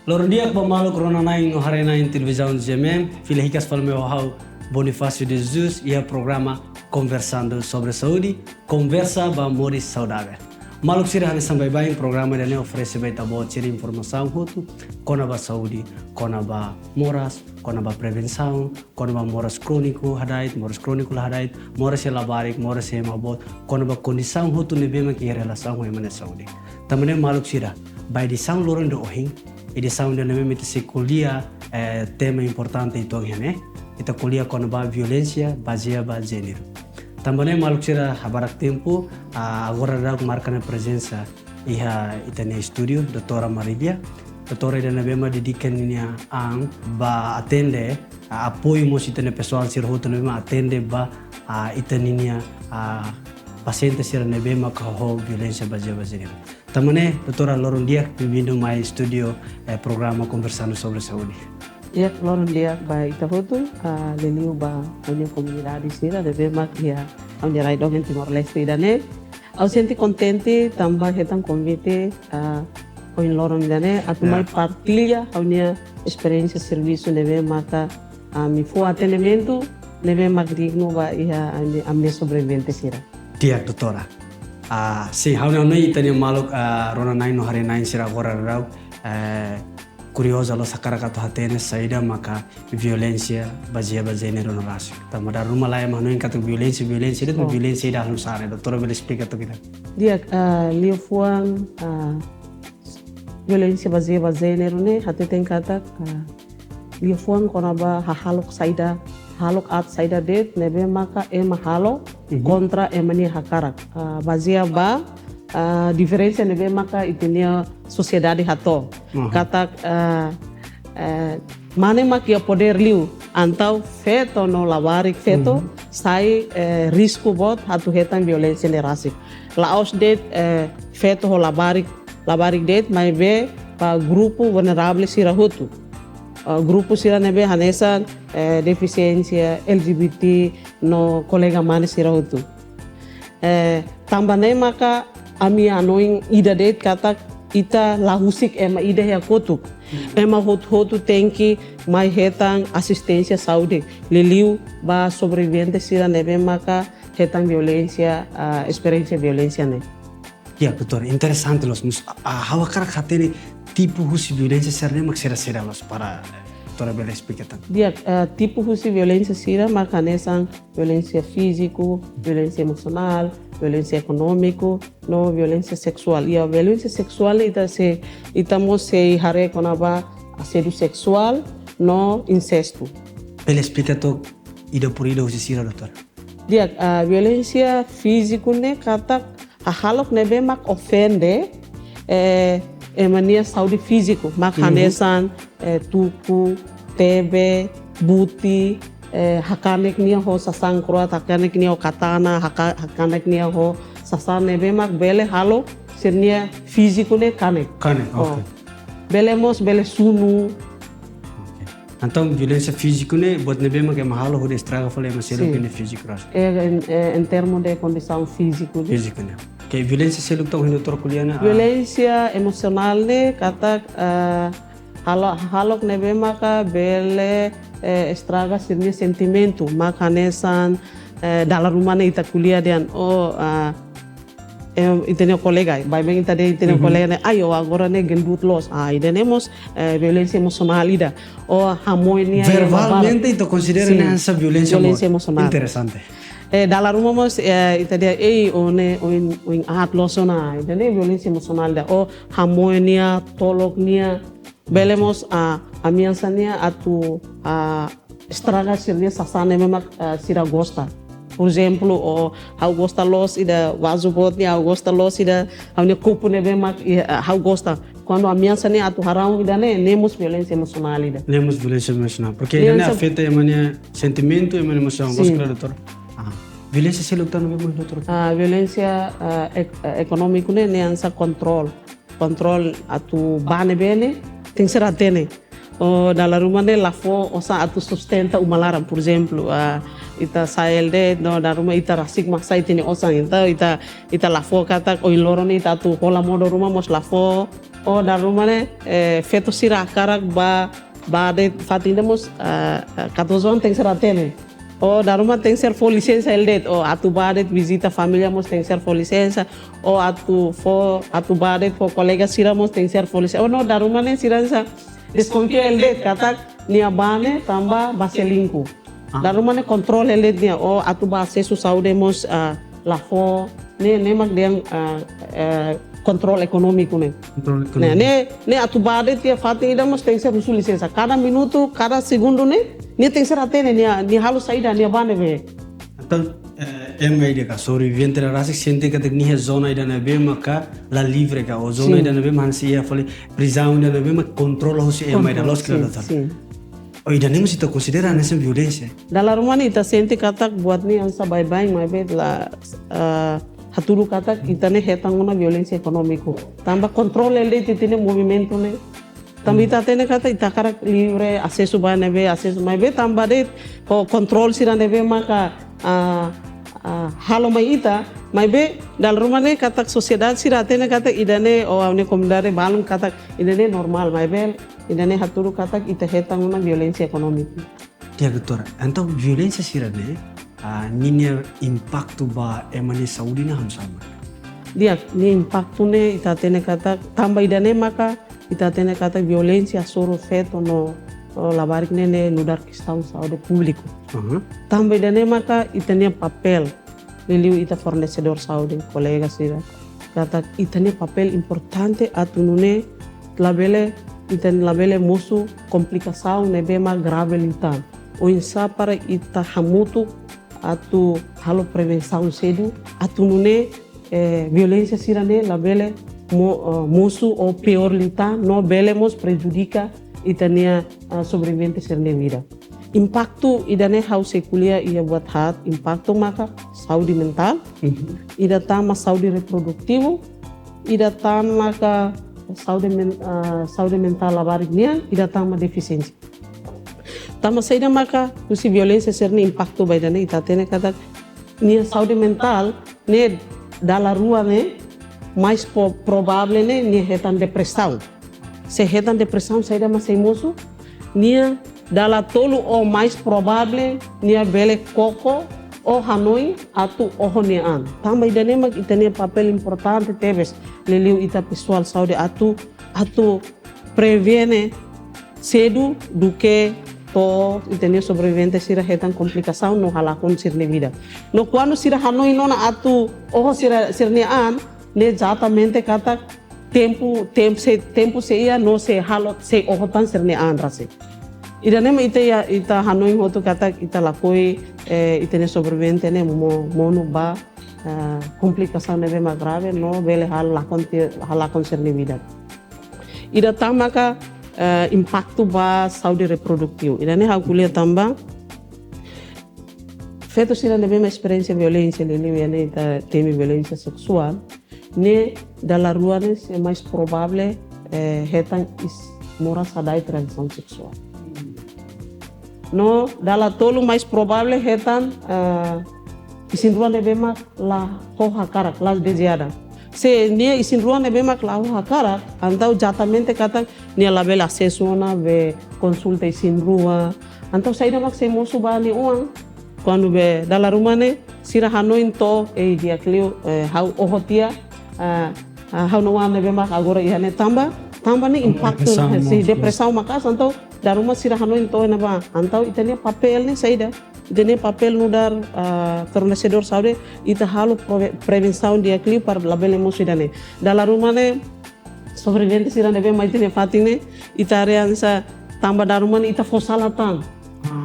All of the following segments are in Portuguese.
Loro dia pemalu corona naing no hari naing televisão GMM, filhicas falmeu ao Bonifácio de Jesus e a programa Conversando sobre Saúde, conversa ba moris saudável. Maluk sira hane sambai bain programa dane oferece baita bo ciri informação hutu, kona ba saúde, kona ba moras, kona ba prevenção, kona ba moras crônico hadait, moras labarik, moras mabot, kona ba condição hutu ne bema ki relação com a saúde. Também maluk sira bai di sang loron do ohing edição de nome se kuliah tema importante itu né kita kuliah kona ba violência baseada gênero também maluk sira habarak tempo agora da marcando presença iha itane studio doutora Marilia doutora ida nabema dedicannya ang ba atende apoio mos itane pessoal sira hoto nabema atende ba itaninya paciente sira nabema kaho violência baseada gênero. Tamane, doutora Loron Diak, bem-vindo ao meu estúdio, programa Conversando sobre Saúde. Ya, Loron Diak, ba ita foto, leliu ba punya comunidade sira, deve mak ya, au ni rai dogen Timor-Leste dane. Au senti contente tambah hetan convite oin Loron dane, atu mai partilha au ni experiência serviço deve maka mi fu atendimento, deve mak digno ba ia a me sobrevivente sira. Diak, doutora. Si hau nei tani maluk rona nain no hari nain sira agora rau curiosa lo sakara kato hatene saída maka violência baseada gênero no raça. Tamada rumah lain mah noin kata violência itu violência dah lu sana. Doutora boleh explica tu kita. Dia liu fuang violência baseada gênero ne hati tem kata liu fuang kona ba hahaluk saída halok at saida det nebe maka ema halo kontra emani hakarak bazia ba diferença nebe maka itunia sociedade hato kata mane makia poder liu antau feto no lawarik feto sai risco bot hatu hetan violência nerasik laos det feto ho labarik det mai be pa grupo vulnerável sirahutu grupo sira nebe hanesan deficiência LGBT no colega mane sira hutu tambane maka ami anoing ida det kata ita lahusik ema ida ya kotuk ema hotu tenki mai hetang assistência saúde liliu ba sobrevivente sira nebe maka hetang violência experiência violência ne. Ya, doutor, interessante los hawa karak hatene tipo husi violência sira mak sira los para doutora bela explicação. Dia tipo husi violência sira makanesan violência físico, violência emocional, violência econômico, no violência sexual. E a violência sexual itamos se hare konaba assédio sexual no incesto. Bela explicação ida por ida husi sira doutora. Dia violência físico ne kata halok nebe mak ofende emania saúde físico mak hanesan tuku tebe buti hakanek nia ho sasang kroat hakanek nia ho katana hakanek nia ho sasan nebe mak bele halo sirnia físico ne kanek Okay. bele sunu. Então, violência física né, buat nebe mak mahalo ho estraga fale maselo que físico ras. Em termos de condição física. Físico né. Que violência seluk tong hindo tor kuliana. Violência emocional ne kata halok nebe maka bele estraga sirni sentimento maka nesan dalam rumah ne ita kuliah dan itene colega vai bem itene colega ne ayo agora ne gendut los idenemos violência emocional ida harmonia verbalmente itu considera essa violência emocional interessante. Dalam rumah mas ita dia oin ahat losona itene violência emocional da harmonia toloknia belemos amiansania atu estraga sirnia sasane memang sira gosta. Por exemplo, how gosta los ida vaso botnya, how gosta los ida how ne kupu ne bemak how gosta. Quando a ameaça ne atu harão ida ne nemos violência emocional ida. Nemos violência emocional, porque ele afeta emania sentimento, emania emoção. Gosta doutor? Violência celular não vemos doutor? Violência econômica ne ansa control atu bane bene tem que ser atene. Dalam rumah ne lafo osa atu sustenta umalaram, por exemplo, ita saelde no dalam rumah ita rasik maksa itini osang ita lafo kata oin loron ita atu kola modo rumah mos lafo oh da rumah ne feto sira karak ba de fatindamos 14 anos tem que ser atene. Oh da rumah tem que ser for licença eldet. Oh atu badet visita família mos tem que ser for licença. Oh atu badet for colega sira mos tem que ser for licença. Oh no da rumah ne sira desconfia eldet katak nia bane tamba baselingku. Da rumah ne control eldet nia. Oh atu ba acesso saúde mos la fo ne mak dia controle econômico né. Ne atu badet tia fati ida mos tem que ser usul licença. Cada minuto, cada segundo né. Ni tem que ser atene ni halu saída ni bane ve. Então em dia ka sobrevivente da raça sente que tem a zona ida na bem maka la livre ka o zona ida na bem man se ia falei prisão ida na bem mak controla o se em ida los que lá tá. O ida nem se to considera nessa violência. Dalam rumah ni ita sente katak buat ni ansa bye-bye mai bet la haturu katak ita ne hetang una violência econômico. Tamba controle ele titine movimento ne. Tamba ita tene kata ita karak livre acesso ba nebe acesso mai bet tamba det control sira nebe maka halo mai ita mai be dalam rumah ne katak sociedade sira tene kata idane o ne comunidade balum katak idane normal mai be idane haturu katak ita hetang una violência econômica. Dia doutora, então violência sira ne ninya impacto ba emane saúde na sama. Dia ni impacto ne ita tene kata tamba idane maka ita tene kata violência soro feto no labarik ne nudar questão saúde público. Tamba idane maka ita ne papel liliu ita fornecedor saúde colega sira kata ita ne papel importante atunune labele ita labele musu complicação ne bema grave litan o insa para ita hamutu atu halo prevenção cedo atunune violência sira ne labele musu ou pior litan no belemos prejudica itania sobrevivente ser ne vida. Impacto idane house kuliah ia buat hat impacto maka saúde mental, ida tama saúde reprodutivo, ida tama maka saúde mental labarignya, ida tama deficiência. Tama saída maka usi violência ser ne impacto baidane ita tene kata nia saúde mental ne dala rua ne mais provável ne nia retan depressão. Se retan depressão saída mas emoso nia dala tolo o mais provável nia bele koko o Hanoi atu o Honean. Tamba idane mak itane papel importante teves leliu ita pessoal saúde atu previene cedo do que to itane sobrevivente sira retan complicação no halakon sirne vida. No quando sira Hanoi nona atu o sirnean ne exatamente kata tempo se ia no se halot se ohotan sirnean rase. Idane ma ita Hanoi hotu kata ita lakoi itane sobrevivente ne mono ba complicação ne bem grave no bele halakon sirne vida. Ida tamaka impacto ba saúde reprodutivo. Idane ha kuliah tamba feto sira ne bem experiência violência lele ne ita teme violência sexual ne dalla rua ne é mais provável retan mora sadai transição sexual. No dala tolo mais provável retan isin ruan ne bemak la hoha karak la desejada. Se nia isin ruan ne bemak la hoha karak antau exatamente kata nia label acesso na be consulta isin rua antau saída mak se mosu bani uang quando be dala rumah ne sira Hanoi to dia klio hau ohotia hau no wan ne bemak agora ihane tamba ne impacto se depressão makas antau da rumah sira Hanoi to na ba antau itane papel ne saída itane papel no dar fornecedor saúde ita halo prevenção dia clio para labele mo sidane dala rumah ne sobrevivente sira ne be mai tene fatine ita reansa tamba da rumah ne ita fosalatan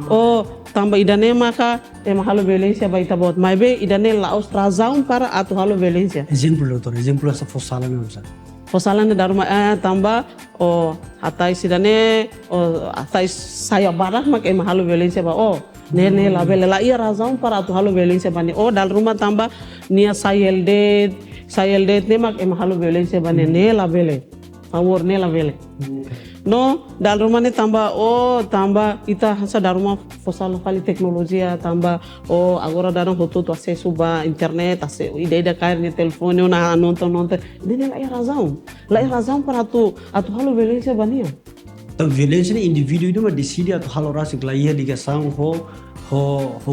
oh tamba idane maka halo violência ba ita bot mai be idane laos razão para atu halo violência exemplo doutor exemplo essa fosala não sabe fosalan da rumah tamba o atai sidane o atai saya barak mak halo violência ba o ne label la ia razão para atu halo violência ba ni o dal rumah tamba nia sayel det ne mak halo violência ba ne label favor nela vele. No, dal rumah ne tambah ita hasa da rumah fosalo kali teknologia tambah agora daram hoto to acesso ba internet, ideia da cair no telefone na nonton. Dene lá é razão para tu halo violência bania. Então violência ne indivíduo itu mah decide atau halo rasik lah ia ligação ho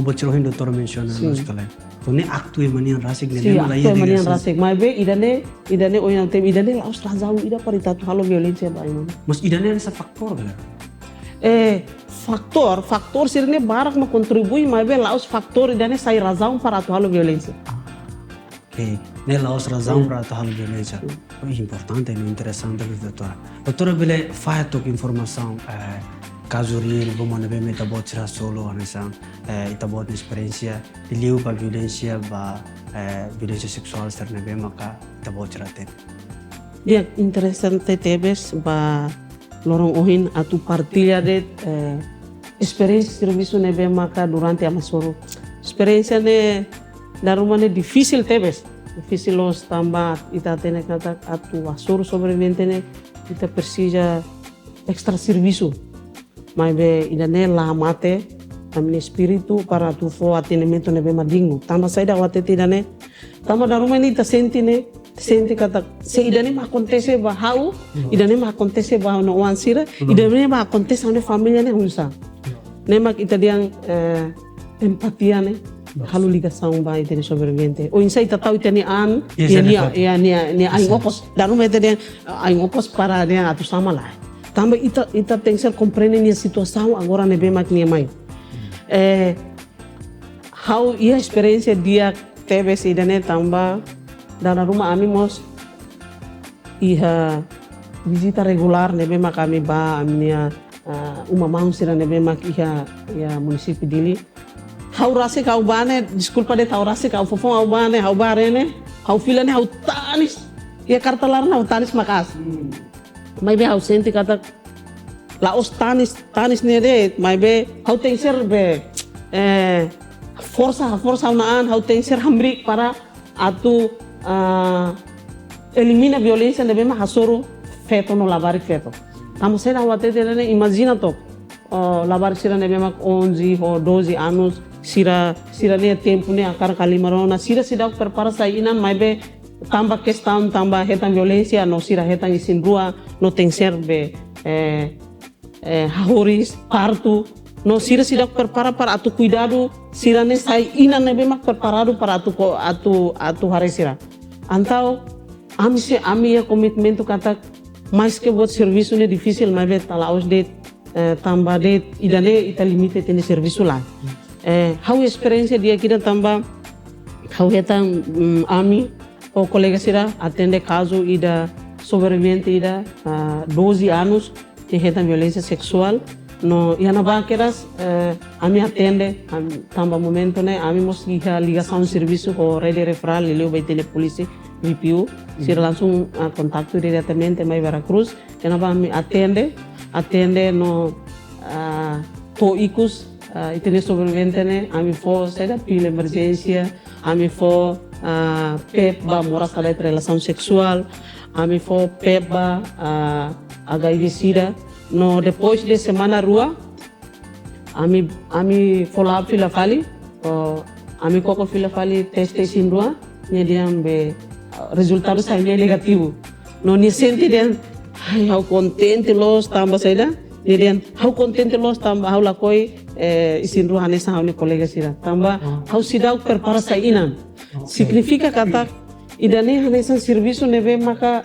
bacero hindo tor menciona nos kala. Então ne aktu e manian rasik ne lah ia manian rasik. Mas be idane oyang tem idane lah os razão ida para tu halo violência ba imam. Mas idane essa faktor galera. Faktor sirne barak ma contribui mas be lá os faktor idane sai razão para tu halo violência. Ne lá os razão para tu halo violência. É importante e interessante doutora. Doutora bele faz toque informação caso real vamos nabe meta bot será solo anesan ita bot experiência liu para violência sexual ser nabe maka ita bot será ter. Ya interessante tebes ba lorong ohin atu partilha de experiência serviço nabe maka durante a masoro. Experiência ne da rumah ne difícil tebes. Difícil los tambah ita tene kata atu asur sobrevivente ne ita precisa extra serviço. Mas be idane la mate amne espírito para tu fo atendimento ne be madingo. Tamba saida wate idane. Tamba da rumah ni ta senti kata se idane ma acontece ba hau, idane ma acontece ba no wansira, idane ma acontece ne família ne hunsa. Ne mak ita diang empatia ne. Halu ligação ba itene sobrevivente. O insai tatau itene an ni aing opos. Daru metene aing opos para dia atu sama lah. Tamba ita tem ser compreender a situação agora ne be mak ni mai. How ia experiência dia teve se idane tamba dalam rumah amimos iha visita regular ne be mak kami ba amnia uma mau sira ne be mak iha ya município dili. Hau rase kau bane, desculpa de hau rase kau fofong hau bane, hau barene, hau filane hau tanis. Ya kartalarna hau tanis makas. Mai be hau senti kata laos tanis ne de, mai be hau tengser be força naan hau tengser hambrik para atu elimina violência ne be ma hasoro feto no labarik feto. Kamu seda wate de imagina to labarik sira ne be mak 11 ou 12 anos. Sira ne tempo ne akar kalimarona sira sidak prepara sainan mai be tamba questão tamba hetan violência no sira hetan isin rua no tem serve hahoris parto no sira sidak prepara para atu cuidado sira ne sai inan ne be mak preparado para atu hari sira antau ami ya komitmen tu kata mais que buat serviço ne difícil mai be talaos de tamba de idane ita limite tene serviço lá. Hau experiência dia kita tambah hau hetan ami o colega sira atende caso ida sobrevivente ida 12 anos de hetan violência sexual no yana bakeras ami atende tambah momento ne ami mos ligação serviço o rede referral leu vai tele polícia VPU sira langsung kontaktu diretamente mai Veracruz yana ba ami atende no to ikus itene sobrevivente ne ami fo seda pila emergência ami fo PEP ba moras kala relação sexual ami fo PEP ba HIV sida no depois de semana rua ami follow up fila fali ami koko fila fali teste sin rua nyediam be resultado sai negativo no ni senti den hau contente los tamba seda Jadi hau contente los tamba hau lakoi isin ruhane sa hau ni kolega sira tamba hau sidau prepara sa inan significa kata idane hanesan serviço nebe maka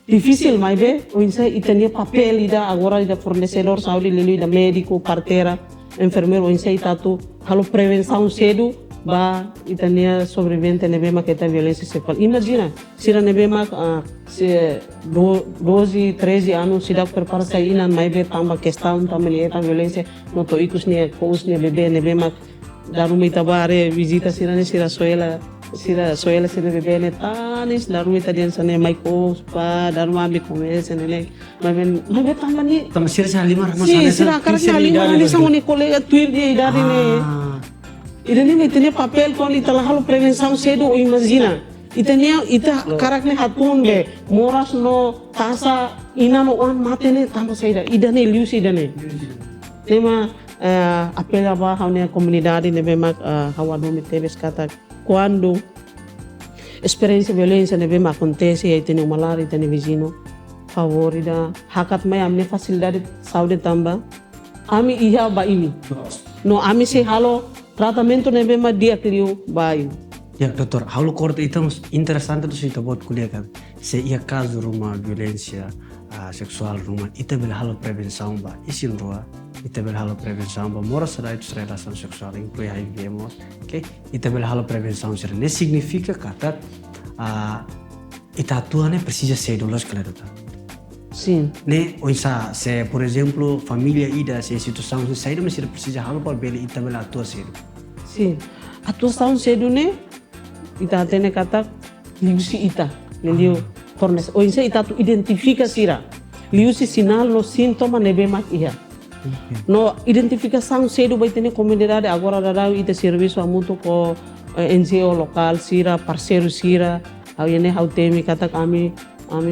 difícil mai be o insa itania papel ida agora ida fornecedor saudi lili ida médico parteira enfermeiro o insa itatu halo prevenção cedo ba itania sobrevivente nebe maka eta violência sexual imagina sira nebe maka 12, 13 anos se dá prepara sair na mais be tamba questão também eta violência no to ikus ne kous ne bebê nebe mak daru itabare visita sira soela sira bebê ne tanis daru itadian sane mai kous pa daru ambi comece ne mas be tamba ni tamba sira lima sira karena lima ni sa ni colega tuir dia idari ne idani ne tene papel kon italah halo prevenção cedo imagina ita karakne hatun be moras no tasa ina no wan matene tamba saida idane liusi idane tema apela ba haunia comunidade nebe mak hawado me tebes kata quando experiência violência nebe mak acontece e tem uma lar e tem vizinho favorida hakat mai amne facilidade saúde tamba ami iha ba ini no ami se halo tratamento nebe mak dia clio bai. Ya, doutor, halo corta estamos interessante tu cerita buat kuliah kan. Se ia caso rumah violência seksual rumah, ita bela halo prevenção ba, isin rua, ita bela halo prevenção ba, mora será itu relação seksual inclui HIV, ok? Ita bela halo prevenção será. Ne significa kata ita atuane precisa ser dolos claro tá. Sim. Ne oisa se por exemplo família ida se situação se sair mas precisa halo para bela ita bela atua ser. Sim. Atuação cedo ne ita tene kata liusi ita liu tornes o insa ita tu identifica sira liusi sinal no sintoma nebe mak ia no identificação cedo vai ter comunidade agora dar ita serviço a muito com NGO local sira parceiro sira au yene hau temi kata kami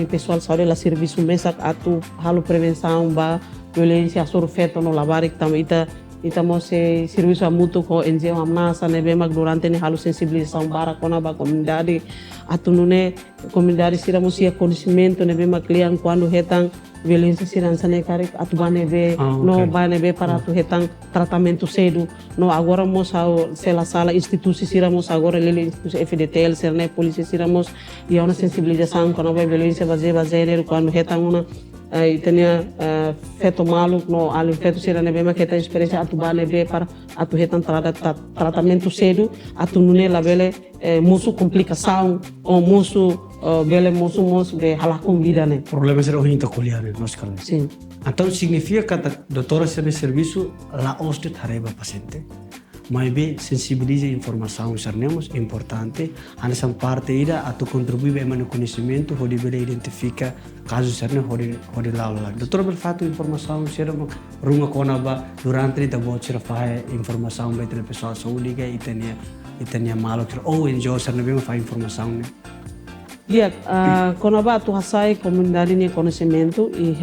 pessoal saúde la serviço mesak atu halo prevenção ba violência surfeto no labarik tam ita mo se serviço a muito com NGO amnasa nebe mak durante ne halo sensibilização bara kona ba comunidade atunune comunidade sira mo sia conhecimento nebe mak lian quando hetang violência sira sane karek atu banebe no banebe para atu hetang tratamento cedo no agora mo se la sala institusi sira mo agora lele institusi FDTL serne polícia sira mo e uma sensibilização quando ba violência baseira quando hetang una itania feto malu no ali feto sira nebe mak hetang experiência atu banebe para atu hetang tratamento cedo atu nune la bele musu complicação ou musu bele musu be halakum vida né problema será o hinta kuliah né nós cara. Sim. Então significa que a doutora serve serviço lá hoste tareba paciente. Mas bem sensibiliza informação sarnemos importante essa parte ida a tu contribuir bem no conhecimento onde bele identifica casos sarne onde lá doutora berfato informação será runga konaba durante ita bot será faz informação bem entre pessoal saúde que itania malo ou enjoy sarne bem faz informação né. Ya, quando tu hasai comunidade ni conhecimento e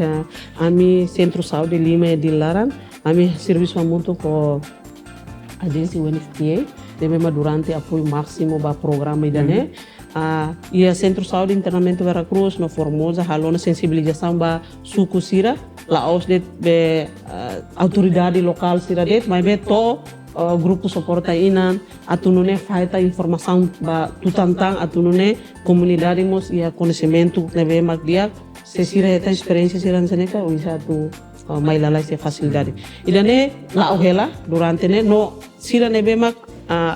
ami centro saúde Lima de Laran, ami serviço muito com agência UNFPA, devemos durante apoio máximo para programa idane. E a centro saúde internamento Veracruz no Formosa halona sensibilização para suku sira, lá os de autoridade local sira det, mas be to grupo suporta inan atunune faita informação ba tutantang atunune comunidade mos ia conhecimento nebe mak dia se sira eta experiência sira saneka o isa tu mai lalai se facilidade idane la ohela durante ne no sira nebe mak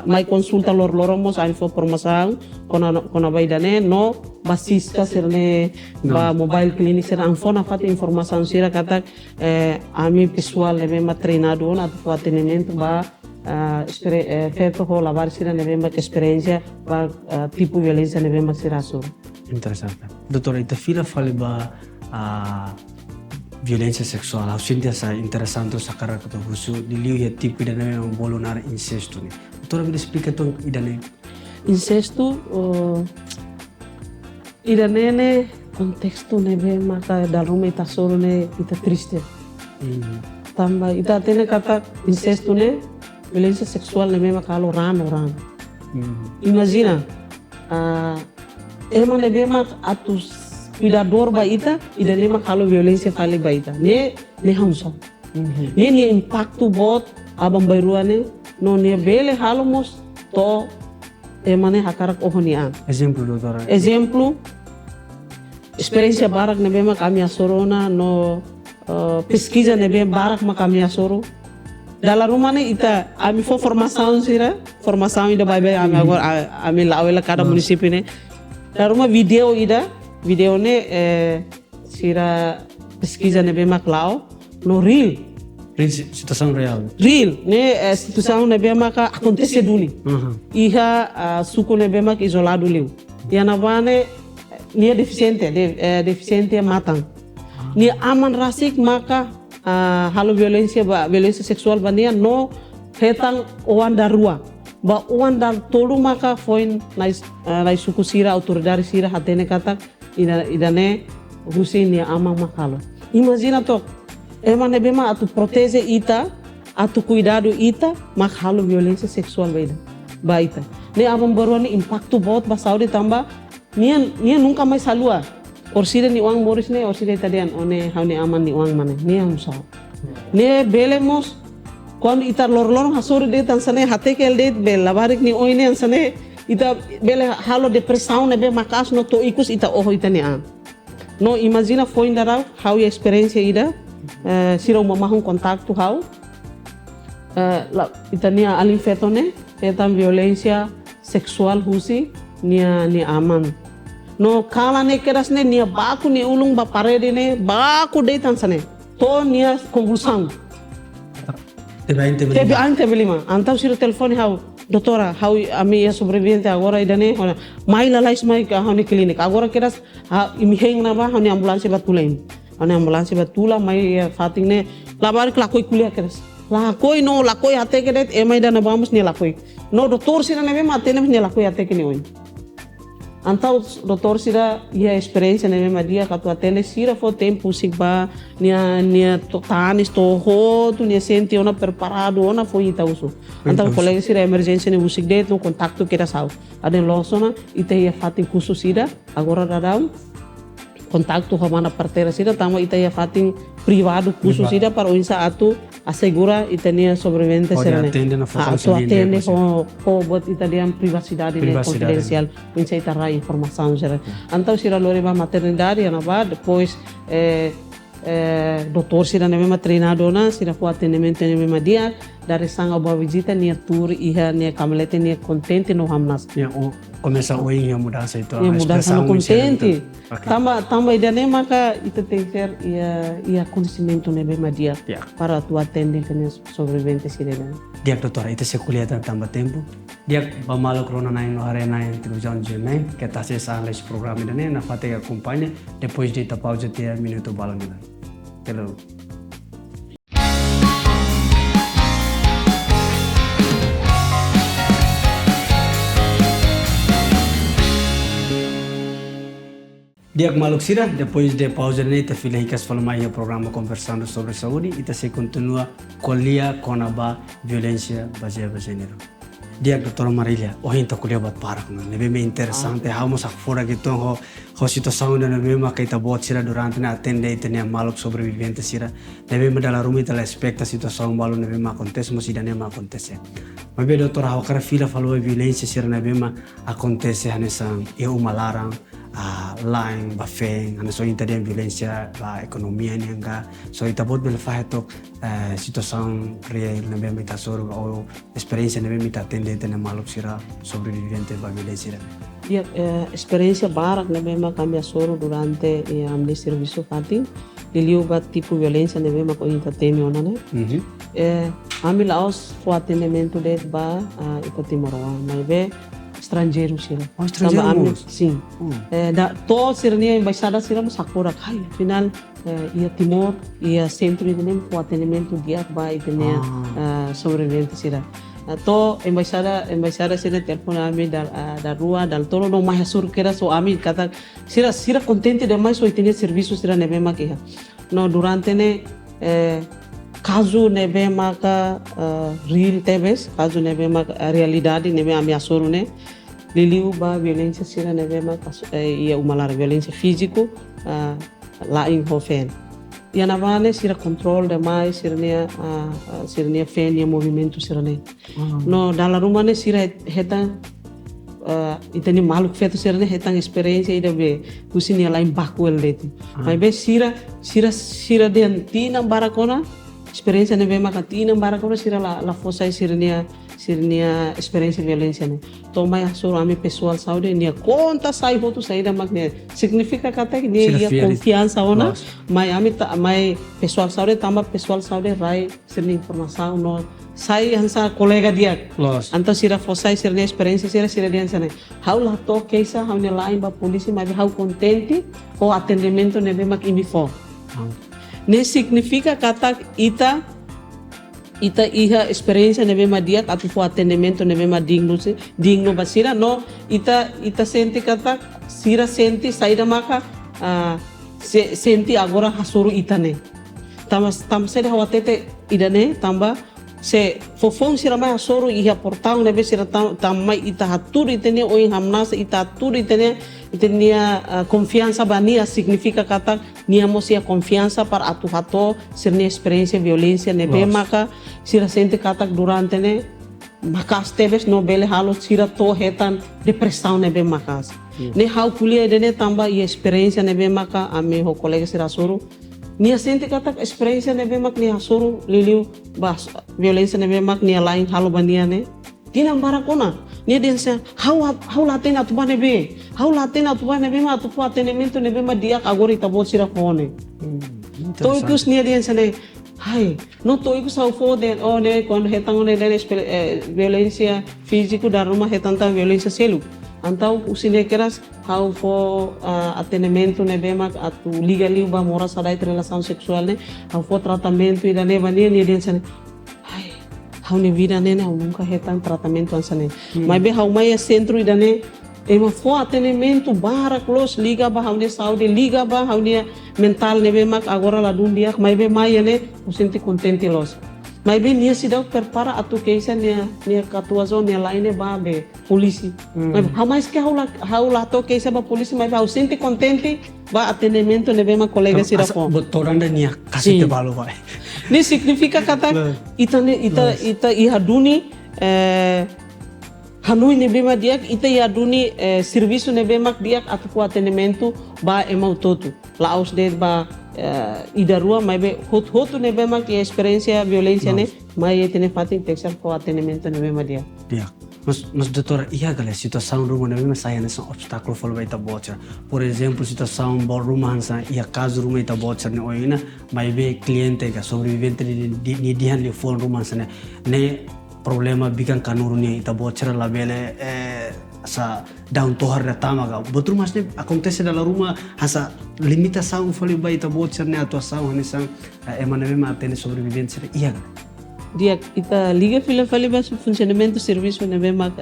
mai consulta loromos a informação kona ba idane no basista sirne ba mobile clinic sira anfona fata informação sira kata ami pessoal nebe mak treinado na tu atendimento ba feito ho lavar sira nebe mak experiência ba tipo violência nebe mak sira sur. Interessante. Doutora, ita fila fale ba violência sexual. Aku sinti asa interessante sa cara kata husu diliu ya tipo ida nebe bolunar incesto ni. Doutora, bila explica tu ida ne incesto ida nene contexto nebe mak dal rumah ita solo ne ita triste. Tamba ita tene kata incesto ne violência sexual nebe mak kalau orang. Imagina ema nebe mak atus cuidador ba ita ida nema kalau violência fale ba ita ne hamsa ne impacto bot abang bayruane no ne bele halomos to ema ne hakarak ohonian exemplo doutora exemplo experiência barak nebe mak kami asorona no pesquisa nebe barak mak kami asoro dalam rumah ne ita ami fo formação sira formação ida bye ami agora ami lawela cada município ne dalam rumah video ne sira pesquisa nebe mak lao no real situação real ne situação nebe mak acontece duli iha suku nebe mak isolado liu yana bane ni deficiente matang ni aman rasik maka halo violência sexual bania no hetang oan darua ba uan dal tolu maka foi na suku sira autoridade sira hatene kata idane husi ni amang makalo. Imagina to, emang nebema atu protege ita, atu cuidado ita, makalo violência sexual ba ita. Ne amang baruan ni impacto bot ba saudi tamba, nia nunca mais salua. Orsida ni uang moris ne, orsida itadian one haune aman ni uang mane, nia musau. Ne belemos quando ita lor hasori de tansane hate kel de belabarik ni oine ansane ita bele halo depressão ne be makas no to ikus ita oho ita ni an. No imagina foi indarau how a experiência ida sira uma mahun contato how ita nia alin fetone etam violência sexual husi nia aman. No kala ne keras ne nia baku ni ulung ba parede ne baku de tansane to nia convulsão. Teve antebilima. Então se o telefone how doutora how a minha sobrevivente agora idane mai lalais mai ka hone klinik agora keras imi heng na ba hone ambulância batulain. Hone ambulância batula mai fating ne labar lakoi kuliah keras. Lakoi no lakoi ate kedet emai dana vamos ne lakoi. No doutor sira ne ma atene ne lakoi ate ke ne oi. Então doutor sira ia experiência ne ma dia katu atene sira fo tempo sigba nia totanis to rodo nia senti ona preparado ona foi ita uso. Então colega sira emergência ne usik det no contato que era sau. Aden losona ita ia fatin curso sira agora radau contato romana parteira sira tama ita ia fatin privado curso sira para o insa atu assegura itania sobrevivente serane. Atende ko bot italian privacidade ne confidencial insa ita ra informação sira. Então sira loriba maternidade ana ba depois doutor sira ne mesma treinadora sira for atendimento ne mesma dia dari sanga ba visita nia tour iha nia camelete nia contente no hamnas. Começa a ouvir a mudança então. A mudança contente. Tamba ideia maka itu tem que ser ia conhecimento ne mesma dia para tu atender que nes sobrevivente sira. Dia doutora itu sekuliah tamba tempo. Dia bamalo corona na no hare na televisão jeme que tá se sa nesse programa ne na fate acompanha depois de pausa de minuto balonila. Hello. Dia Maluk Sira, depois de pausa ne ita filha hicas falmai o programa conversando sobre saúde, ita se continua colia conaba violência baseada gênero. Dia doutora Marília, hoje ita colia bat para com, nebe me interessante, vamos a fora que tom ho situação na nebe ma que ita bot sira durante na atende ita ne Maluk sobrevivente sira, nebe me dala rumi ita la expecta situação balu nebe ma acontece, mas ida ne ma acontece. Mas be doutora ho cara filha falou violência sira nebe ma acontece hanesan e uma larang lain bafeng ana so inta dia violência ba economia ni anga so ita bot bel fahetok situação real na bem ita soro ou experiência na bem ita atende tena Maluk Sira sobrevivente ba violência. Ya experiência barak na bem kami soro durante amne serviço fati diliu ba tipo violência na bem ko inta teme ona ne ami laos fo atendimento de ba ita timoroa mas be estrangeiro sira. Estrangeiro? Sim. Todo sirnia embaixada sira mo sakura kai. Final ia Timor, ia centro de o atendimento dia vai tene sobrevivente sira. To embaixada sira telefone ami da rua dal tolo no mais sur que era so ami kata sira contente demais so tene serviço sira nebe makia. No durante ne caso nebe maka real TVs, caso nebe maka realidade nebe ami asoro ne liliu ba violência sira nebe maka ia umalar violência físico lá em Hofen. E na vale sira controle demais sirnia fenia movimento sira ne. No dalla rumah ne sira heta itani Maluk feto sira ne hetang experiência ida be kusini lá em Bakuel deti. Mas be sira den tina barakona experiência ne bem macatina barakona sira la fossa sirnia experiência violência ne toma a soro ami pessoal saúde nia conta sai foto saída magne significa kata ne ia confiança ona mai pessoal saúde tamba pessoal saúde rai sirni informação no sai hansa colega dia então sira fossa sirnia experiência sira dia ne how la to keisa how ne lá em ba polícia mas how contente o atendimento ne bem mac imi fo ne significa kata ita ita iha experiência nebe madia atu fo atendimento nebe digno basira no ita senti kata sira senti saída maka senti agora hasuru itane tam sede hawatete idane tamba se fofong sira mai hasuru iha portão nebe sira tamai ita haturi itene oi hamnasa ita haturi itene confiança bania significa kata nia mosia confiança para atu hato sirne experiência violência nebe maka sira sente kata durante ne makas tebes no bele halo sira to hetan depressão nebe makas ne hau kulia dene tamba e experiência nebe maka ame ho colega sira suru nia sente kata experiência nebe mak nia suru liliu bas violência nebe mak nia lain halo bania ne tina barakona nia densa hau laten atu nebe hau laten atu nebe ma atu fo atendimento nebe ma dia agora itabot sira fone to ikus nia densa ne hai no to ikus au fo de ne quando retang ne violência físico da rumah retanta violência selu antau usine keras hau fo atendimento nebe mak atu liga liu ba mora sadai relação sexual ne hau fo tratamento ida ne bania nia densa ne hau ne vida ne hau nunca retan tratamento ansane mas be hau mai centro idane ema fo atendimento bara close liga ba hau ne saúde liga ba hau ne mental ne be mak agora la dunia mas be mai ne o sente contente los mas be nia sidau prepara atu keisa nia katuazo nia laine ba be polisi mas hau mais que hau la to keisa ba polisi mas hau sente contente ba atendimento ne be mak colega sira fo toranda nia kasih te balo vai ni significa kata ita iha duni hanui nebe mak diak ita iha duni serviço nebe mak diak atu atendimento ba emau toto laos de ba ida rua mas be hotu nebe mak e experiência violência ne mas tene fatin texar ko atendimento nebe mak diak Mas doutora, e a galera, situação rumah nebe mas saya nessa obstáculo falo vai tabocha. Por exemplo, situação bom rumah hansa e a caso rumah tabocha ne oina, mas be cliente que sobrevivente ni dihan li phone rumah hansa ne problema bikan kanuru ni tabocha la bele sa down to har tama ga. Betul mas ne acontece dalam rumah hansa limitação falo vai tabocha ne atuação hansa emana nebe atende sobrevivente ia dia kita liga fila bas funcionamento serviço ne be mak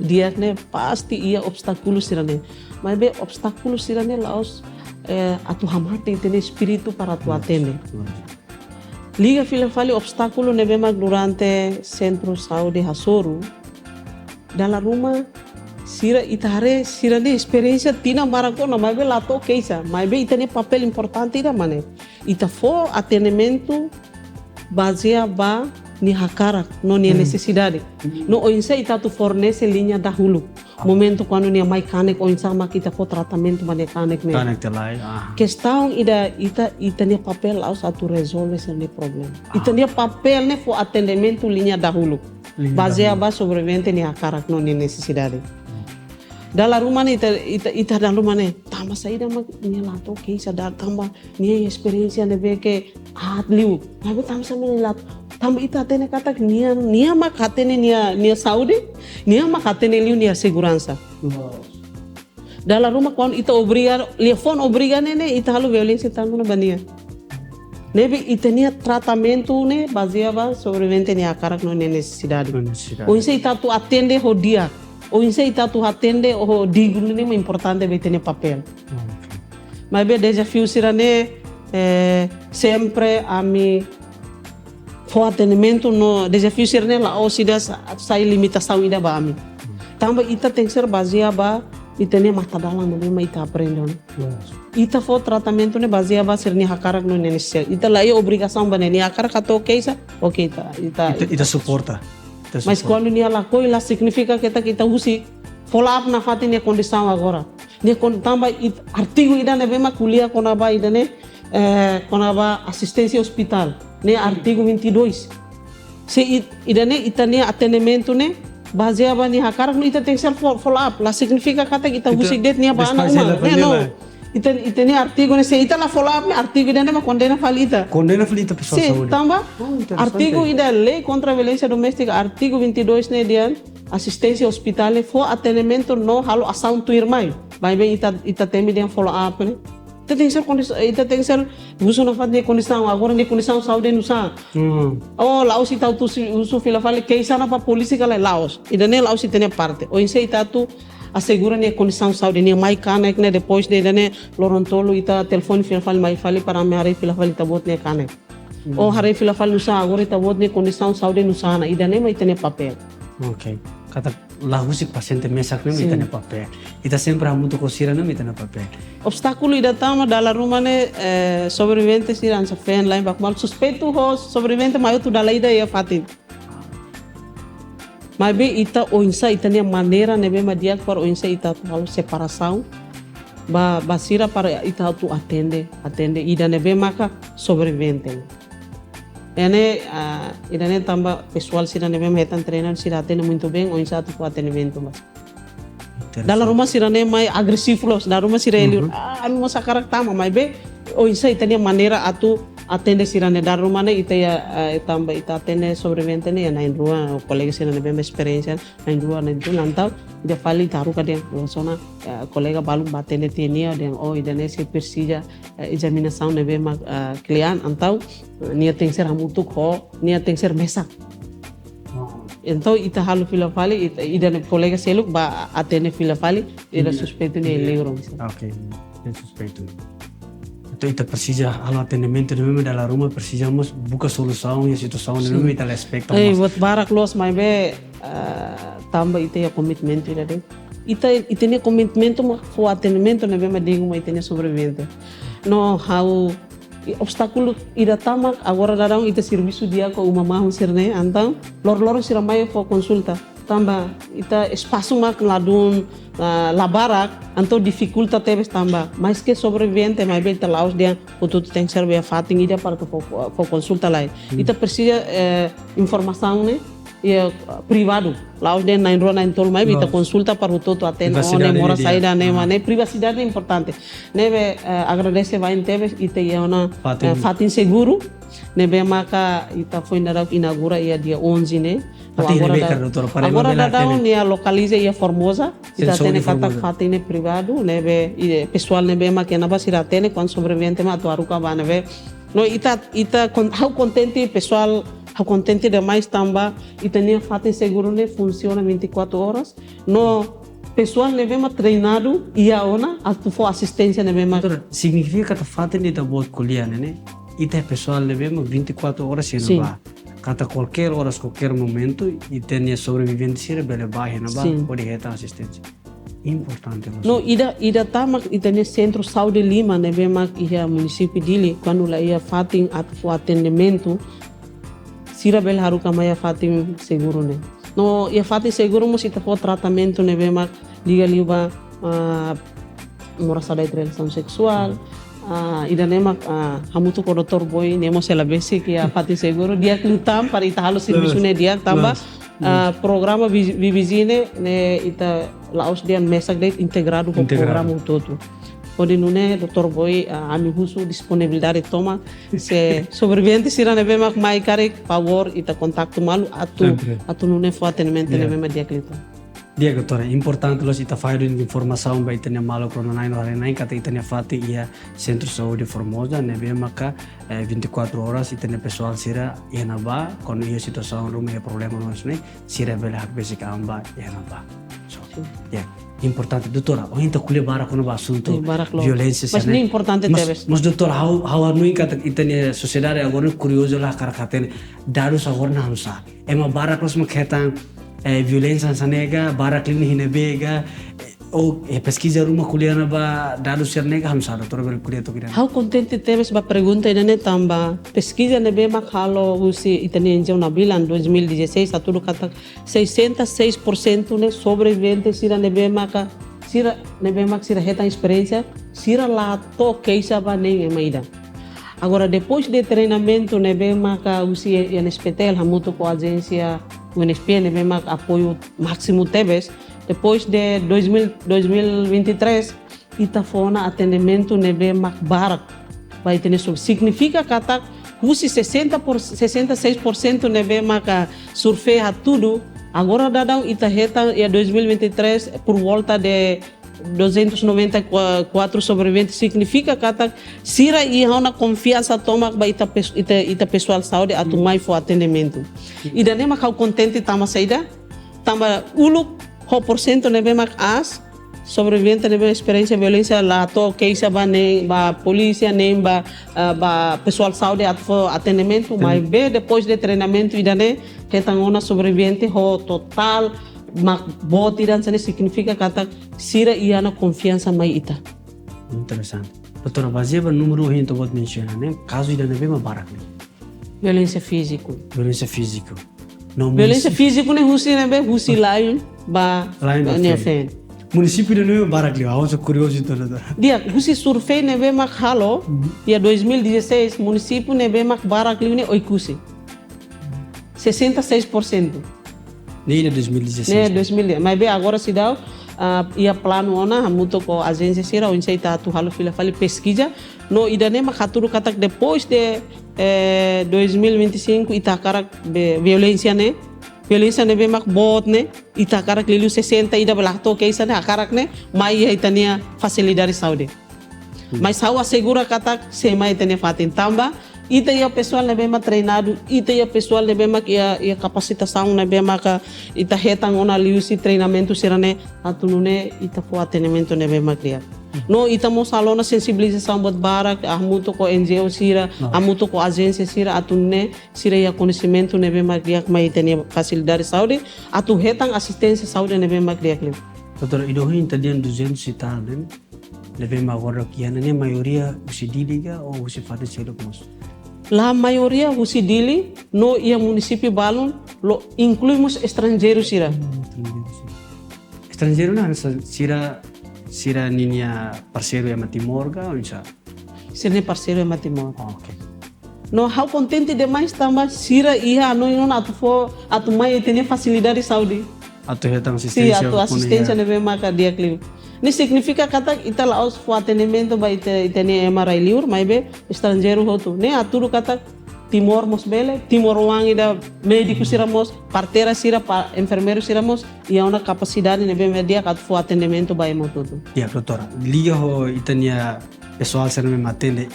dia ne pasti ia obstáculo sirane mas be obstáculo sirane laos atu hamate tene espírito para atu atende liga fila obstáculo ne be mak durante centro saúde Hasuru dalam rumah sira itare sira ne experiência tina maracona mas be lato keisa mas be itane papel importante da mane ita fo atendimento baseado ba ni hakarak no ni necessidade no oinsa ita tu fornece linha dahulu momento quando ni mecânico oinsa ma kita for tratamento mecânico ne questão ita ni papel aus atu resolve esse problema ita ni papel ne for atendimento linha dahulu baseado ba sobrevivente ni hakarak no ni necessidade dalam rumah ni ita dalam rumah ni tamba saída mak ni lato ke isa dar tamba ni experiência ne be ke liu tapi tamba sa ni lato tamba ita tene kata nia mak hatene nia saúde nia mak hatene liu nia segurança dalam rumah quando ita obriga telefone obriga ne ita halu violência tanto na bania nebe ita nia tratamento ne baseado sobrevivente ni akarak no necessidade ou isso ita tu atende ho dia ou isso ita tu atende o digno ne importante be tene papel mas be desafio sirane sempre a mi fo atendimento no desafio sirane la o sida sai limitação ida ba ami tamba ita tem que ser baseado ba ita ne mata dalam ne ma ita aprende ita fo tratamento ne baseado ba sirne hakarak no necessidade ita la obrigação ba ne hakarak ato keisa okay ita suporta. Mas quando nia la coisa significa que kita usi follow up na fati ne condição agora. Ne tamba artigo ida ne bema kuliah konaba ida ne konaba assistência hospital. Ne artigo 22. Se ida ne ita ne atendimento ne baseado ni hakarak no ita tem que ser follow up. La significa kata kita usi det nia ba ana uma. Ne no. Ita ne artigo ne se ita la follow up ne artigo ida ne ma condena falita pessoal saúde. Tamba artigo ida lei contra a violência doméstica artigo 22 ne dia assistência hospitalar for atendimento no halo ação tu irmão vai bem ita teme dia follow up ne tem que ser condição, tem que ser uso na fat de condição, agora de condição saúde no sa. Oh, Laos ita tu uso fila fale que sana pa polícia kala Laos. Ida ne Laos ita ne parte. O inse ita tu assegura ne condição saúde ne mai canek ne depois de ne lorontolo ita telefone fila fale mai fale para me are fila fale tabot ne canek. O hare fila fale no sa agora ita bot ne condição saúde no sa na ida ne mai tene papel. Ok. Kata lahusik paciente mesak nem itane papel. Ita sempre hamutu kosira nem itane papel. Obstáculo ida tama dala rumah ne sobrevivente sira ansa fen lain bak mal suspeito ho sobrevivente mayo tu dala ida ia fatin. Mas bem ita o insa ita ne maneira ne be madiak para o insa ita tu halu separação ba sira para ita tu atende ida ne be maka sobrevivente. Ene ida ne tamba pessoal sira ne be metan treinar sira atende muito bem o insa tu atendimento mas. Dalam rumah sira ne mai agresif los, dalam rumah sira ele anu masa karakter mai be o insa ita ne maneira atu atende sira ne dalam rumah ne ita ya tamba ita atende sobrevivente ne ya nain rua kolega sira ne be experiência nain rua ne tu lantau dia fali taru kadang sona kolega balu batende tenia dan oh ida ne se persija examinação ne be ma client antau nia tem ser hamutuk ho nia tem ser mesak. Então ita halu fila fali ida ne kolega seluk ba atene fila fali ida suspeito ne leuro. Ok, é suspeito. Então ita precisa halu atendimento mesmo dalam rumah precisamos buka solução e situação mesmo ita respecta. Buat barak los mai be tamba ita ya commitment ida de. Ita ne commitment ma fo atendimento ne be ma dingo ma ita ne sobrevivente. No how obstáculo ida tamak agora darão ita serviço dia ko umamahon sirne antang lor sira mai fo consulta tamba ita espaço mak ladun labarak anto dificulta tebes tamba mais que sobrevivente mais bem ita laos dia o tudo tem que ser bem fating ida para fo consulta lá ita precisa informação né e privado laos dia nain ro nain tol mai ita consulta para o todo atende onde mora saída né mas privacidade é importante neve agradece vai tebes ita ia ona fatin seguro nebe maka ita foi inaugura ia dia 11 né agora dadão ia localiza ia Formosa ita tene kata fatin privado nebe pessoal nebe maka na basira tene quando sobrevivente ma tu aruka ba nebe no ita how contente pessoal how contente demais tamba ita nem fatin seguro ne funciona 24 horas no pessoal nebe ma treinado ia ona tu for assistência nebe ma significa que fatin ita bot kuliah né ita pessoal levemos 24 horas e não vai. Kata qualquer horas, qualquer momento, e tem sobrevivente se rebele vai não vai pode reta assistência. Importante. No ida tamak ita ne centro saúde Lima ne bema ia município dili quando lá ia fatin atu atendimento sira bel haru kamaya fatin seguro ne. No ia fatin seguro mo ita for tratamento ne bema liga liba morasada de relação sexual. Ida nemak hamutu ko Dr. Boy nemo sela basic ya fatin seguro dia lutam para ita halu serviço ne dia tamba programa vivizine ne ita laos dia mesak de integrado com programa todo. Pode nune Dr. Boy ami husu disponibilidade toma se sobrevivente sira ne bemak mai kare favor ita contacto malu atu nune fo atendimento ne bema dia klita. Dia doutora, importante los ita faz informação ba ita ne malo corona no hare kata ita ne fati ia centro saúde Formosa ne be maka 24 horas ita ne pessoal sira ia na ba quando ia situação rumah ia problema no né sira bela hak basic amba ia na ba. So, yeah. Importante doutora, o inte kuliah barak no assunto violência mas nem importante tebes. Mas doutora, how anu kata ita ne sociedade agora curioso lah karakatene dados agora na hansa. Ema barak los makhetang violência sanega barak lini hinebega ou pesquisa rumah kuliah na ba dados sernega hamsa doutora bel kuliah to kira. How contente tebes ba pergunta ina tamba pesquisa nebe makalo usi itani enjeu na bilan 2016 atudo kata 606% ne sobreviventes sira nebe maka sira nebe mak sira reta experiência sira lá to keisa ba nem emaida. Agora depois de treinamento nebe maka usi NSPTL hamuto com agência UNSP nebe mak apoio máximo tebes. Depois de 2023, ita fona atendimento nebe makbarak. Vai ter isso. Significa que ata usi 66% nebe maka surfeia tudo. Agora dadão ita reta em 2023 por volta de 294 sobreviventes significa que sira ia uma confiança toma ba ita pessoal saúde atu mai for atendimento. E daí mas kau contente tama saída, tama uluk ho porcento nebe mak as sobrevivente nebe experiência violência lá to case ba polícia nem ba pessoal saúde atu for atendimento, mas be depois de treinamento e daí retangona sobrevivente ho total mak botiran sana significa kata sira ia na confiança mai ita. Interessante. Doutora, baseado no número que você mencionou, né? Caso ainda não é barato. Violência física. Violência física. Violência física não é né? Husi lion ba nefen. Município não é barato, eu sou curioso então. Dia, husi survei nebe mak halo, dia 2016 município nebe mak barato ne oikusi. 66%. Nem 2016. Nem 2016. Mas bem, agora se dá ia plano ona muito com a agência sira onde sai tá tu halo fila fali pesquisa no idane makaturu kata depois de 2025 itakara violência né bem mak bot né itakara lilu 60 ida belahto keisa né akarak né mai itania facilidade saúde. Mas saúde assegura kata se mai itania fatin tamba ita ia pessoal na bem treinado, ita ia pessoal na bem ia capacitação na bem ita hetang ona liusi treinamento sirane atunune ita fo atendimento na bem criar. No ita mo salona sensibilização bot barak amuto ko NGO sira, amuto ko agência sira atunune sira ia conhecimento na bem criar mai tenia facilidade saúde, atu hetang assistência saúde na bem criar. Doutor, idohin tadian 200 e tal, né? Leve agora que a maioria usi diliga ou usi faz selo mos. La maioria usi dili no ia município balon lo incluímos estrangeiros sira. Estrangeiro não, sira ninia parceiro é Matimorga ou isso? Sira parceiro é Matimorga. Ok. No how contente demais tamba sira ia no atu mai tem facilidade saúde. Atu hetang assistência. Sim, atu assistência nebe maka dia clio. Ini significa kata ita laos fo atendimento ba ita ne MRI liur mai be estrangeiro hotu ne aturu kata Timor mos bele Timor wangi da médico siramos parteira sira enfermeiro siramos e a uma capacidade ne be media kat fo atendimento ba emo tudo. Ya doutora, liga ho itania pessoal ser me matende.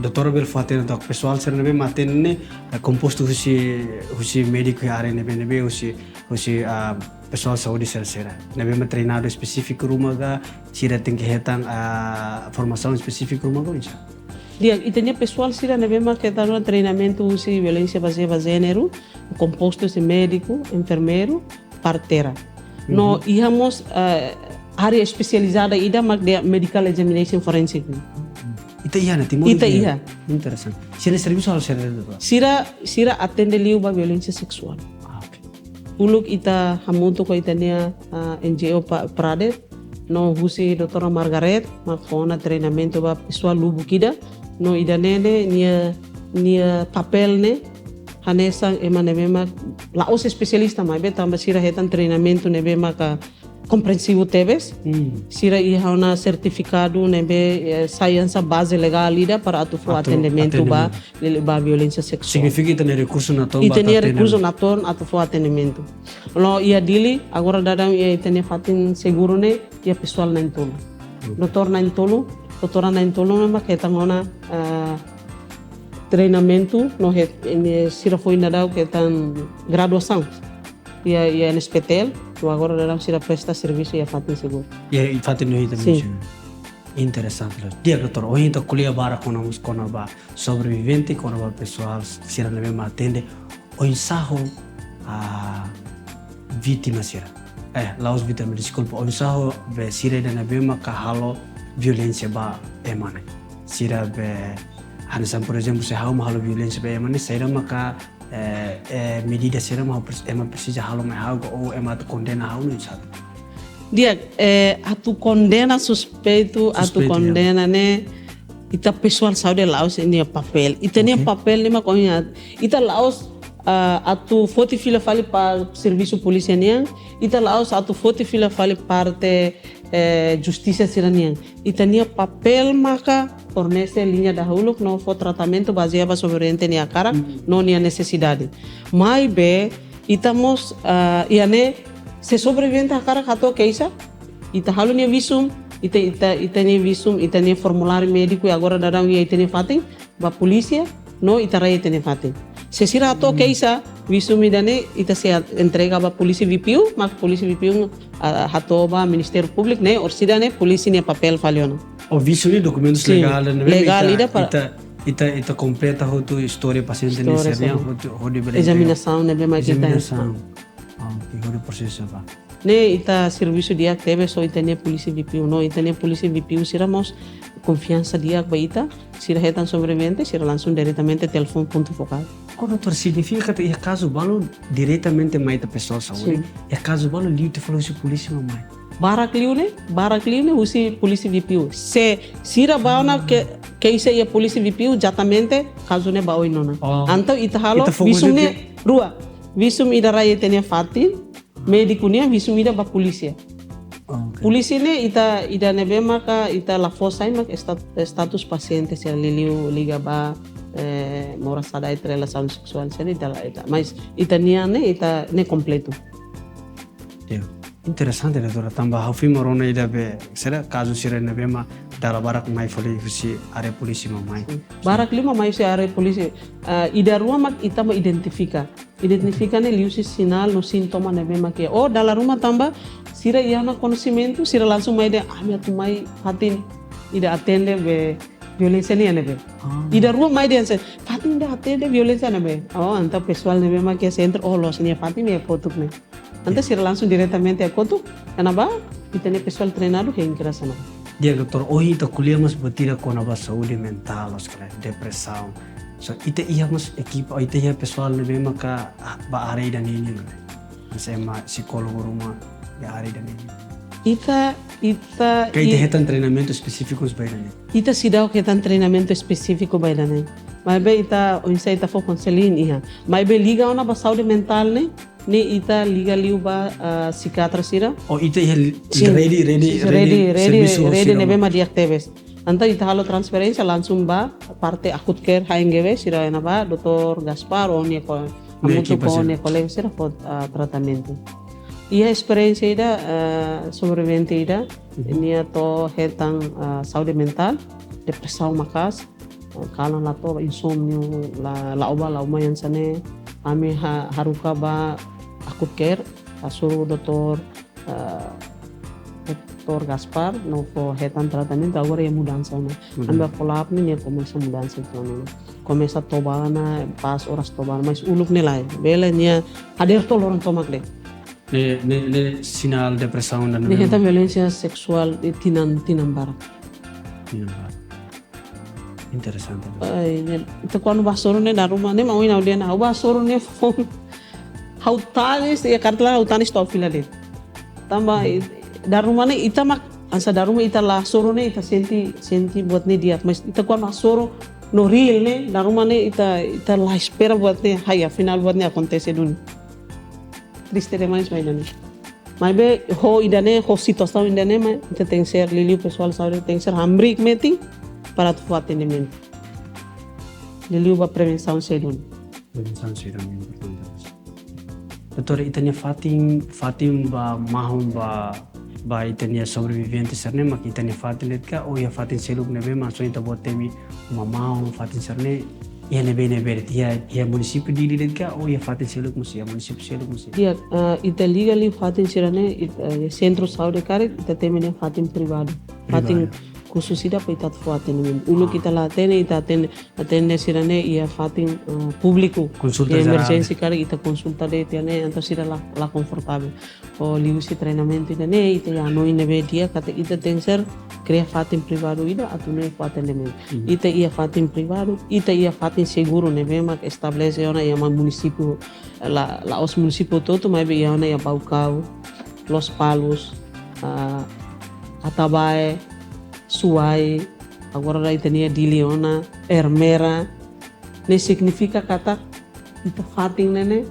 Doutora bel fo atendimento pessoal ser me matende ne composto husi médico are ne be husi pessoal saúde sera nebe treinado específico rumah ga sira tem que hetang formação específica rumah ga dia itanya pessoal sira nebe que tá no treinamento usi violência baseada gênero composto de médico enfermeiro parteira no íamos área especializada ida mag de medical examination forensic ita iya na timur ita iya interessante sira serviço ao ser sira atende liu ba violência sexual. Uluk ita hamuntu ko itania NGO Pradet no husi Dr. Margaret makona treinamento ba pessoal lubu kida no idanene nia papel ne hanesang emanebema laos especialista mai be tamba sira hetan treinamento nebe maka compreensivo teves sira iha una certificado nebe science base legal ida para atu atendimento ba violência sexual. Significa itania recurso na ton itania recurso na ton atu fo atendimento. Lo ia dili agora dadam ia itania fatin seguro ne ia pessoal na intolo. Doutora na intolo ma que tangona treinamento no sira foi nadau que tan graduação. Ia NSPTL tu agora dalam sira presta serviço ia fatin seguro. Ia fatin no ita mention. Interessante. Dia doutor, hoje então kuliah bara konamos ba sobrevivente ba pessoal sira nebe matende o ensaho vítima sira. Laos vítima desculpa, o ensaho be sira na nebe kahalo violência ba emane. Sira be hansam por exemplo se halo violência ba emane sira maka medida sira ema precisa halo mai algo ou ema condena halo no sabe. Dia atu condena suspeito atu condena né ita pessoal saúde laos ini papel ita nem papel nem maconha ita laos atu foto fila fale para serviço polícia niang ita laos atu foto fila fale parte justiça siraniang ita nia papel maka fornece linha da huluk no for tratamento baseado sobre ente nia cara no nia necessidade mai be itamos iane se sobrevivente a cara kato keisa ita halu nia visum, ita nia visum, ita nia formulário médico e agora darão ia ita nia fatin, ba polícia, no ita raya ita nia fatin. Se sira ato keisa visum idane ita se entrega ba polícia VPU, mas polícia VPU hato ba Ministério Público, né? Orsida né polícia nia papel faliona. O visto ni documentos legal, né? Legal ida para ita completa a história paciente ni seria o de beleza. Examinação né bem mais kita. Examinação. Que o processo ba. Ne ita serviço dia teve só ita ne polícia VPU, no ita ne polícia VPU siramos confiança dia ba ita, sira retan sobrevivente, sira langsung diretamente telefone ponto focal. Oh, doutor, significa que é caso balo diretamente mais da pessoa saúde. É caso balo liu te falou se polícia mamãe. Barak liu ne usi polícia VPU. Se sira bauna que isso é polícia VPU exatamente caso ne baoi nona. Então ita halo visum ne rua. Visum ida raya tenia fatin, médico ne visum ida ba polícia. Polícia ne ida nebe maka ita la fosa mak status paciente se liu liga ba mora sada entre relação sexual se ita mas ita ne completo. Interessante doutora tambah hafi marona ida be será caso sira na bema dala barak mai foli si are polisi mamai barak lima mai si are polisi ida rua mak ita ma identifica ne liu si sinal no sintoma na bema que oh dala rumah tambah sira ia na conhecimento sira langsung mai de minha tu mai fatin ida atende be violência ne be ida rua mai de fatin ida atende violência ne be oh anta pessoal ne bema que centro oh los ne fatin me foto ne anta sira langsung diretamente a kotu kenapa kita ne pessoal treinado que ingra sana dia doutor hoje ita kuliah mas batida com a saúde mental os cara depressão so ita ia mas equipa ita ia pessoal ne bema ka ba are dan ini mas ema psicólogo rumah ya are dan ini ita kayak hetan treinamento específicos bairane ita sidau hetan treinamento específico bairane mas be ita ita fo conselhin iha mas be liga ona ba saúde mental ne ita liga liu ba psiquiatra sira oh ita ready nebe ma diak tebes anta ita halo transferência langsung ba parte acute care haingeve sira na ba Dr. Gaspar oni ko amutu ko ne colega sira for tratamento ia experiência ida sobrevivente ida nia to hetang saúde mental depressão makas kalan lato insomnio la uma yang sane ami haruka ba acute care suruh Dr. Gaspar no for hetan tratamento agora é mudança né anda follow up ne começa mudança então começa tobana pas horas tobana mas uluk nilai bela nia hadir to lorong tomak de ne sinal depressão dan ne hetan violência sexual tinan barak interessante ai ita quando basoro ne da rumah ne mau ina dia na basoro ne hautalis ya kartla hautalis tofila de tambah da rumah ne ita mak ansa da rumah ita la soro ne ita senti buat ne dia mas ita quando basoro no real ne da rumah ne ita la espera buat ne haya final buat ne acontece dun triste demais vai dane mas be idane situação idane mas ita tem ser liliu pessoal saúde tem ser hambrik meeting para tu atendimento. Liliu ba prevenção sedun. Prevenção sedun yang importante. Doutor, itanya Fatim ba mahum ba itanya sobrevivente serne mak itanya Fatim letka o ya Fatim seluk nebe masuk ita buat temi mamau Fatim serne ya nebe ya município dili letka o ya Fatim seluk musi ya município seluk musi. Dia ita legally Fatim serne centro saúde kare ita temene Fatim privado. Fatim khusus ida pa ita tu atendimento. Ulo kita la atende sirane ia fatin público. Consulta emergência cara ita consulta de tiane anto sira la confortável. O liu si treinamento ida ne ita ya no inebe dia kata ita tem ser cria fatin privado ida atune atendimento. Ita ia fatin privado, ita ia fatin seguro ne bema estabelece ona ya município la os município todo mas be ona ya Baucau, Los Palos, Atabae, Suai, agora ita nia Diliona, Ermera, ne significa kata ita fatin nene,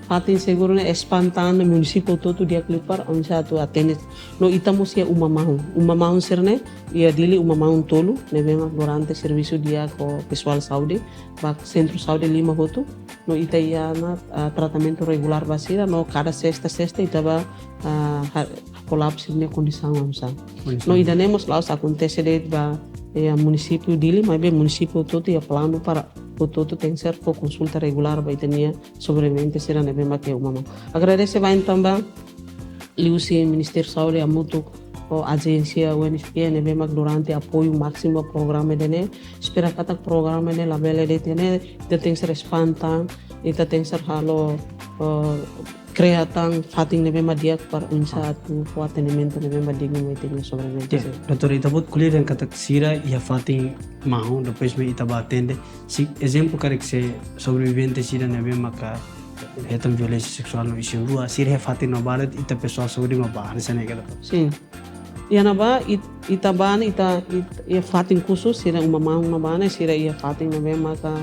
fatin seguro ne espantan município todo dia clipar onde tu atende. No ita musia umamahun serne, ia Dili umamahun tolu, ne bema durante serviço dia ko pessoal saúde, bak centro saúde 5 hotu, no ita ia na tratamento regular basira, no cada sexta ita ba colapso na condição amsa. No idanemos lá acontece de município dele, mas bem município todo é plano para o todo tem que ser for consulta regular vai ter sobrevivente será na mesma que uma. Agradeço vai também Liusi Ministério Saúde a muito a agência UNFPA ne mesma durante apoio máximo programa dene espera kata programa ne label de tene tem que ser expandan e tem que ser halo criatan fating ne mesma dia para unsa tu atendimento ne mesma dia não tem sobrevivente. Doutor, itabot kulir yang kata sira ia fating mau depois me itaba atende si exemplo cara que se sobrevivente sira ne mesma ka retam violência sexual no isim rua sira fating no balet ita pessoal sobre no bar sana kada. Sim. Ia naba itaban ita fating khusus sira umamang nabane sira ia fating na mesma ka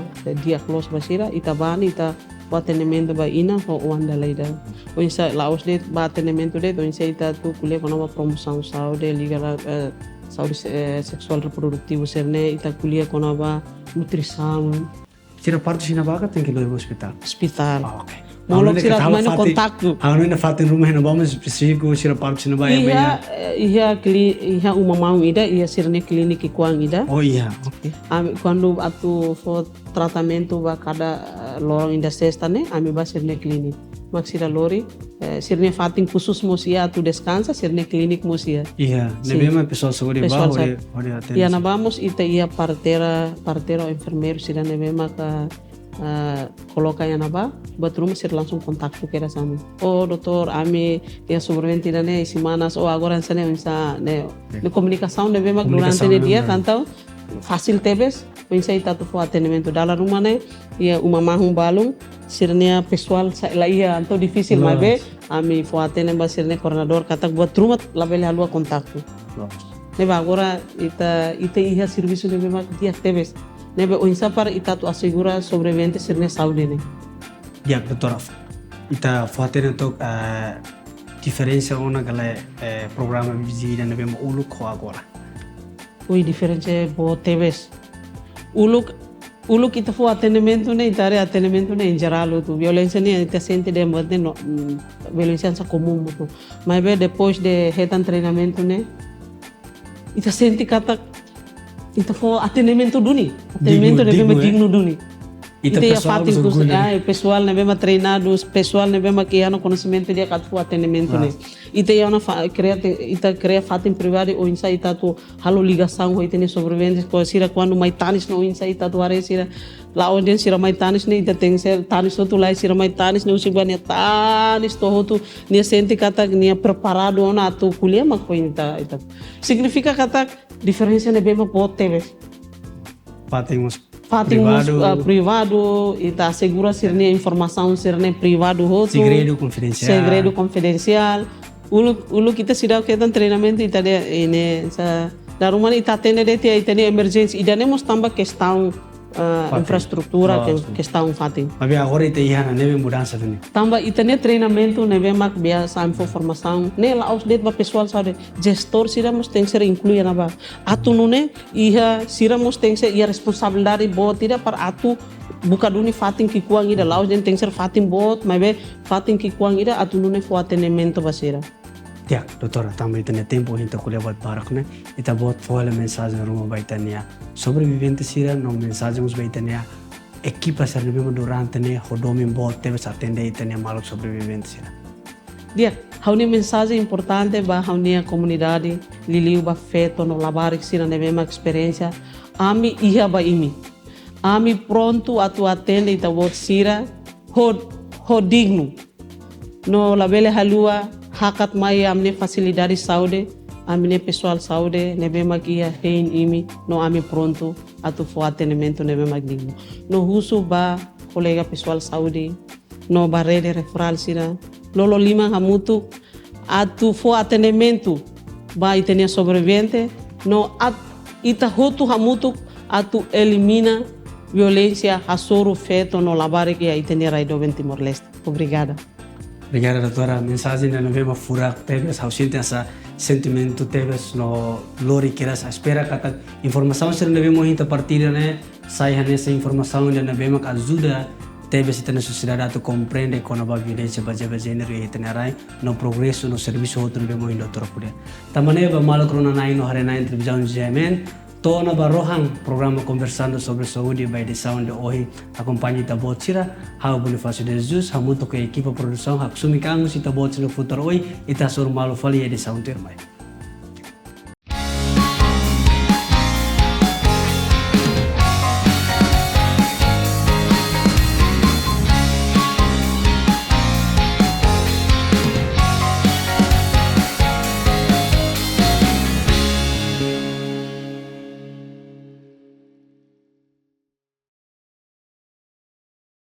dia close basira itaban ita atendimento ba ina ho wanda laida o insa laos de ba atendimento de insa ita tu kuliah kono promoção saúde liga saúde sexual reprodutivo serne ita kuliah kono ba nutrição sira parte sina baga tem que ir ao hospital. Okay. Molok sira mana kontaktu. Anu ina fatin rumah na vamos específico sira parte sina baga banyak. Iya umamang ida iya sirne klinik ikuang ida. Oh iya, okay. Quando atu for tratamento ba kada lorong inda sestane ami ba sirne klinik. Maksira lori sirne fatin khusus mosia atu descansa sirne klinik mosia. Iya, nebema pessoal saúde ba ore atende. Iya na vamos ita iya partero enfermeiro sira nebema ka coloca aí na ba, batrum ser langsung kontak tu kira sami. Oh doutor, ami ya sobrevivente ne semanas ou agora ensane unsa ne comunicação ne bema durante ne dia cantau fácil tebes, unsa ita tu fo atendimento dala rumah ne ia uma mahum balung sirnia pessoal la ia anto difícil mas be ami fo atendem ba sirne coordenador kata buat rumah label halua kontak tu. Ne ba agora ita ia serviço ne bema dia tebes. Nebe unsa para ita tu assegura sobrevivente sirne saúde ne. Ya, doutor. Ita faten untuk diferença ona gala programa visita nebe mo uluk ko agora. Oi diferença bo teves. Uluk ita fo atendimento ne itare atendimento ne em geral tu violência ne ita sente de mate no violência comum tu. Mas be depois de retan treinamento ne ita sente kata ita fo atendimento duni atendimento ne bema digno duni ita ia fatin kus pessoal ne bema treinado pessoal ne bema que ano conhecimento dia kat fo atendimento ne ita ia na cria fatin privado ou insa ita tu halo ligação ho itene sobreviventes ko sira quando mai tanis no insa ita tu are sira la audiência sira mai tanis ne ita tem ser tanis tu lai sira mai tanis ne usi bania tanis to tu nia sente kata nia preparado ona tu kuliah mak ko ita significa kata diferença ne bema pote Fatimos privado ita segura sirne informação sirne privado hotu segredo confidencial ulu kita sidau ketan treinamento ita de ine sa da rumah ita atende de tia ita emergency ida nemos tambah questão infraestrutura questão fatin. Mas agora ita ia na neve mudança também. Tambah ita ne treinamento neve mak biasa informação ne la aus det ba pessoal sabe gestor siramos tem que ser incluir na ba atu nune ia siramos tem que ser ia responsabilidade bo tidak para atu buka duni fatin ki kuang ida laus den tem que ser fatin bot mas be fatin ki kuang ida atu nune fo atendimento basira. Ya, doutora, também tem tempo a gente colher buat barak né? Ita buat fora mensagem rumah baitania sobrevivente sira no mensagem us baitania equipa serve mesmo durante né rodomi buat teve atender itania maluk sobrevivente sira. Dia, hauni mensagem importante ba hauni comunidade liliu ba feto no labarik sira ne mesma experiência ami ia ba imi ami pronto atu atende ita buat sira ho digno no labele halua hakat mai amne facilidade saúde amne pessoal saúde nebe magia hein imi no ami pronto atu fo atendimento nebe magdigno no husu ba colega pessoal saúde no ba rede referral sira lolo lima hamutu atu fo atendimento ba itenia sobrevivente no ita hutu hamutu atu elimina violência hasoro feto no labare que itenia raido Timor-Leste. Obrigada. Obrigada, doutora. Mensagem na novema fura teve essa essa sentimento teve no lori que essa espera kata informação ser novema hinta partir né sai nessa informação na novema que ajuda teve se na sociedade tu compreende quando a violência baseada gênero e itinerai no progresso no serviço outro bemo indo tropude tamane ba mal corona na ino hare na televisão jemen tona ba rohang programa conversando sobre saúde by the sound hoje acompanha ta botira how Bonifácio de Jesus hamuto ke equipa produção haksumi kangu sita botsino futuro hoje ita sur malu fali de sound termai